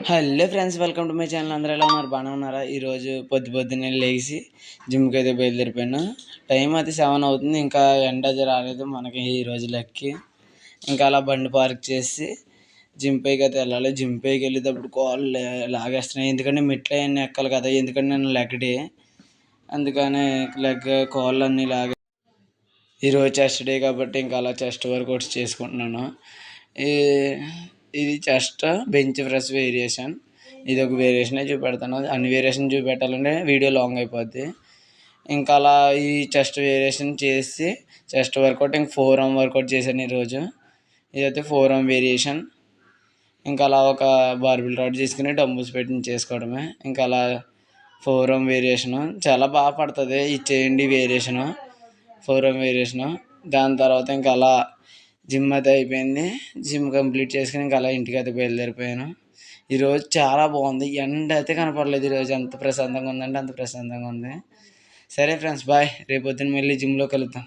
Hello friends, welcome to my channel. అందరూ ఎలా ఉన్నారు? బాగానే ఉన్నారా? ఈరోజు పొద్దున్నే లేచి జిమ్కి అయితే బయలుదేరిపోయాను. టైం అయితే 7 అవుతుంది. ఇంకా ఎండ అది రాలేదు మనకి ఈ రోజు లెక్కి. ఇంకా అలా బండి పార్క్ చేసి జిమ్ పైకి అయితే వెళ్ళాలి. జిమ్ పైకి వెళ్ళేటప్పుడు కాళ్ళు లాగేస్తున్నాయి, ఎందుకంటే మెట్లు అవన్నీ ఎక్కాలి కదా. ఎందుకంటే నేను లెగ్ డే, అందుకనే కాళ్ళు అన్నీ లాగే. ఈరోజు చెస్ట్ డే కాబట్టి ఇంకా అలా చెస్ట్ వర్కౌట్స్ చేసుకుంటున్నాను. ఇది చెస్ట్ బెంచ్ ప్రెస్ వేరియేషన్. ఇది ఒక వేరియేషనే చూపెడతాను. అన్ని వేరియేషన్ చూపెట్టాలంటే వీడియో లాంగ్ అయిపోద్ది. ఇంకా అలా ఈ చెస్ట్ వేరియేషన్ చేసి చెస్ట్ వర్కౌట్ ఇంక 4 ఆర్మ్ వర్కౌట్ చేశాను ఈరోజు. ఇదైతే 4 ఆర్మ్ వేరియేషన్. ఇంకా అలా ఒక బార్బిల్ రాడ్ తీసుకుని డంబుల్స్ పెట్టి చేసుకోవడమే. ఇంకా అలా 4 ఆర్మ్ వేరియేషను చాలా బాగా పడుతుంది. ఇది చేయండి వేరియేషను, 4 ఆర్మ్ వేరియేషను. దాని తర్వాత ఇంకా అలా జిమ్ అయితే అయిపోయింది. జిమ్ కంప్లీట్ చేసుకుని ఇంకా అలా ఇంటికి అయితే బయలుదేరిపోయాను. ఈరోజు చాలా బాగుంది. ఎండ అయితే కనపడలేదు. ఈరోజు ఎంత ప్రశాంతంగా ఉందంటే అంత ప్రశాంతంగా ఉంది. సరే ఫ్రెండ్స్, బాయ్. రేపు పొద్దున్న మళ్ళీ జిమ్లో కలుద్దాం.